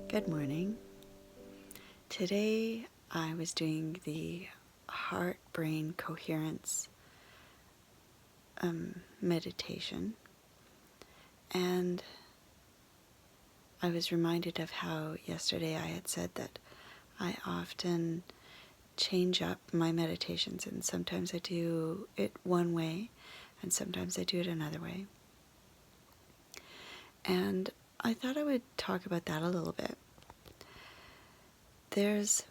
Good morning. Today I was doing the heart-brain coherence meditation, and I was reminded of how yesterday I had said that I often change up my meditations, and sometimes I do it one way and sometimes I do it another way. And I thought I would talk about that a little bit. There's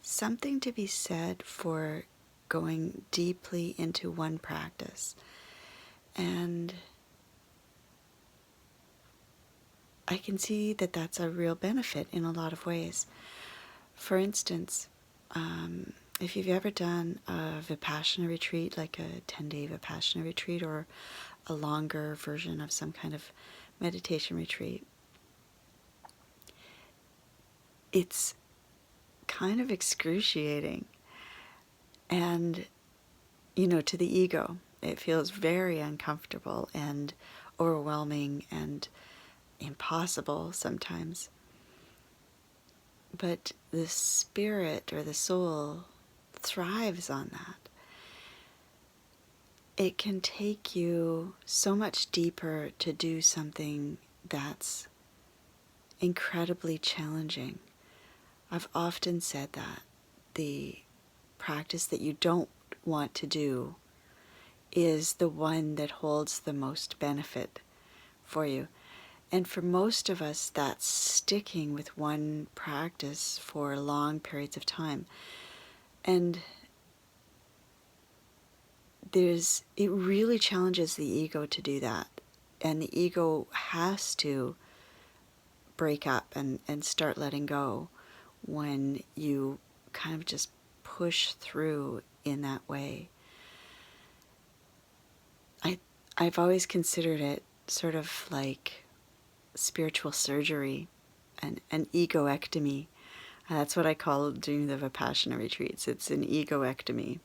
something to be said for going deeply into one practice. And I can see that that's a real benefit in a lot of ways. For instance, if you've ever done a Vipassana retreat, like a 10-day Vipassana retreat or a longer version of some kind of meditation retreat, it's kind of excruciating. And, to the ego, it feels very uncomfortable and overwhelming and impossible sometimes. But the spirit or the soul thrives on that. It can take you so much deeper to do something that's incredibly challenging. I've often said that the practice that you don't want to do is the one that holds the most benefit for you. And for most of us, that's sticking with one practice for long periods of time. And it really challenges the ego to do that. And the ego has to break up and start letting go when you kind of just push through in that way. I've always considered it sort of like spiritual surgery, an ego-ectomy. That's what I call doing the Vipassana retreats. It's an ego-ectomy.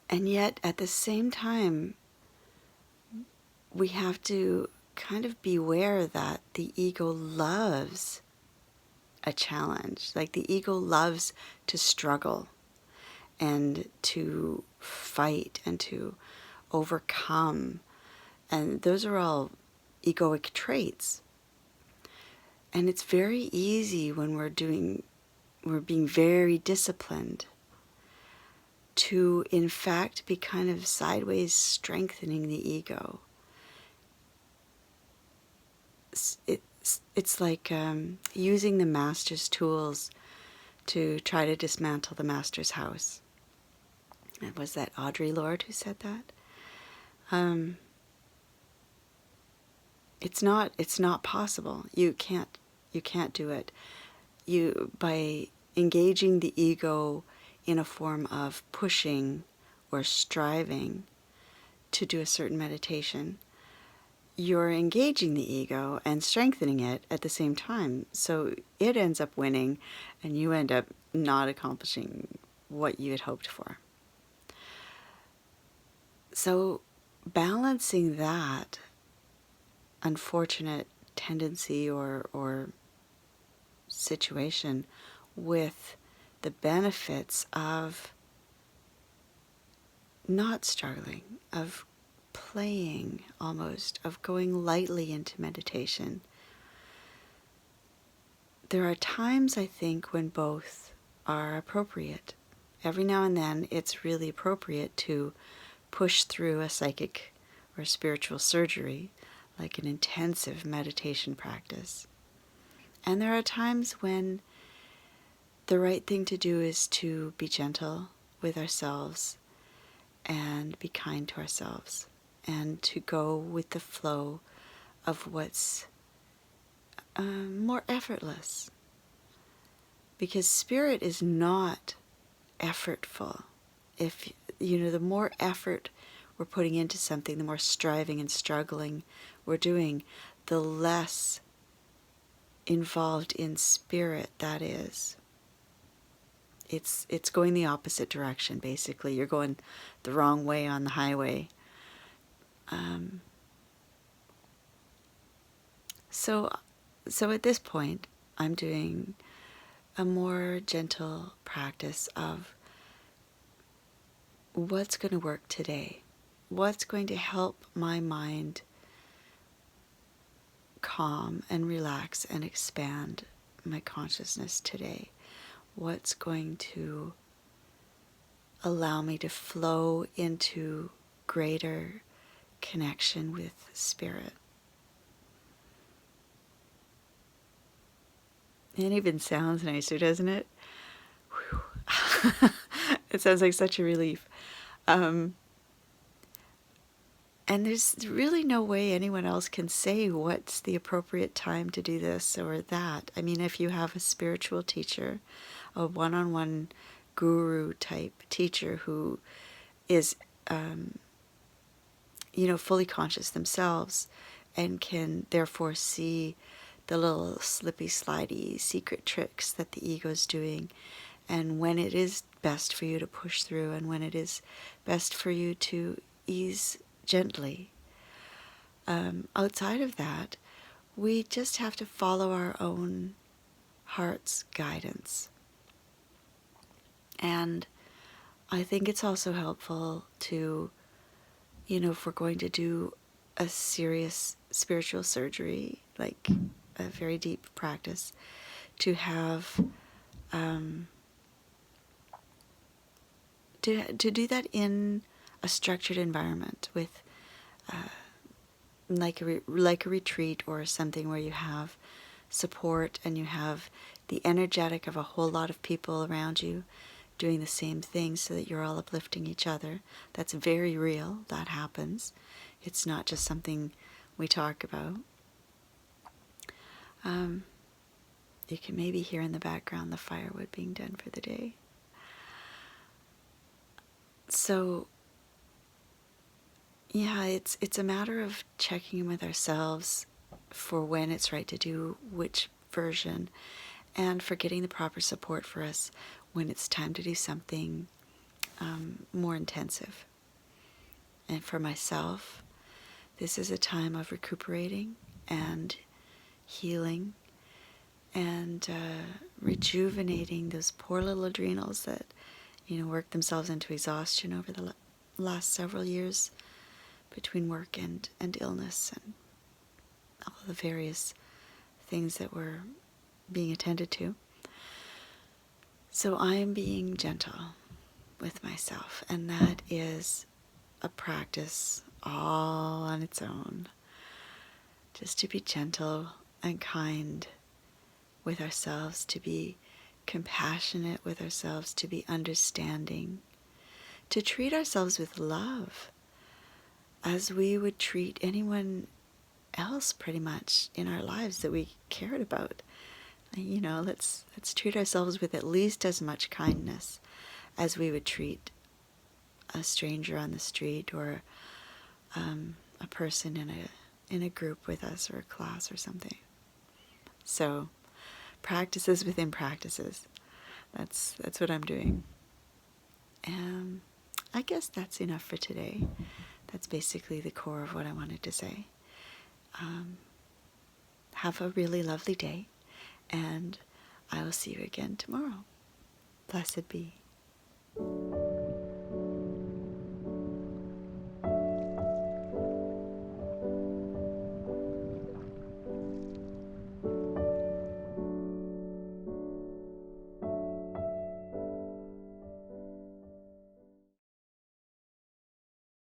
And yet, at the same time, we have to kind of beware that the ego loves a challenge. Like the ego loves to struggle and to fight and to overcome. And those are all egoic traits. And it's very easy when we're being very disciplined to, in fact, be kind of sideways strengthening the ego. It's like using the master's tools to try to dismantle the master's house. And was that Audre Lorde who said that? It's not possible. You can't do it. By engaging the ego in a form of pushing or striving to do a certain meditation, you're engaging the ego and strengthening it at the same time. So it ends up winning and you end up not accomplishing what you had hoped for. So balancing that unfortunate tendency or situation with the benefits of not struggling, of playing almost, of going lightly into meditation. There are times, I think, when both are appropriate. Every now and then it's really appropriate to push through a psychic or spiritual surgery, like an intensive meditation practice. And there are times when the right thing to do is to be gentle with ourselves and be kind to ourselves and to go with the flow of what's more effortless. Because spirit is not effortful. If, the more effort we're putting into something, the more striving and struggling we're doing, the less involved in spirit that is. It's going the opposite direction, basically. You're going the wrong way on the highway. So, so at this point, I'm doing a more gentle practice of what's going to work today, what's going to help my mind calm and relax and expand my consciousness today, what's going to allow me to flow into greater connection with spirit. It even sounds nicer, doesn't it? It sounds like such a relief. And there's really no way anyone else can say what's the appropriate time to do this or that. I mean, if you have a spiritual teacher, a one-on-one guru type teacher who is, fully conscious themselves and can therefore see the little slippy slidey secret tricks that the ego's doing, and when it is best for you to push through and when it is best for you to ease gently. Outside of that, we just have to follow our own heart's guidance. And I think it's also helpful to, if we're going to do a serious spiritual surgery, like a very deep practice, to have to do that in a structured environment with like a retreat or something where you have support and you have the energetic of a whole lot of people around you doing the same thing so that you're all uplifting each other. That's very real. That happens. It's not just something we talk about. You can maybe hear in the background the firewood being done for the day. So, yeah, it's a matter of checking in with ourselves for when it's right to do which version, and for getting the proper support for us when it's time to do something more intensive. And for myself, this is a time of recuperating and healing and rejuvenating those poor little adrenals that, work themselves into exhaustion over the last several years between work and illness and all the various things that were being attended to. So I'm being gentle with myself, and that is a practice all on its own. Just to be gentle and kind with ourselves, to be compassionate with ourselves, to be understanding, to treat ourselves with love as we would treat anyone else pretty much in our lives that we cared about. Let's treat ourselves with at least as much kindness as we would treat a stranger on the street or a person in a group with us or a class or something. So, practices within practices. That's what I'm doing. And I guess that's enough for today. That's basically the core of what I wanted to say. Have a really lovely day, and I will see you again tomorrow. Blessed be.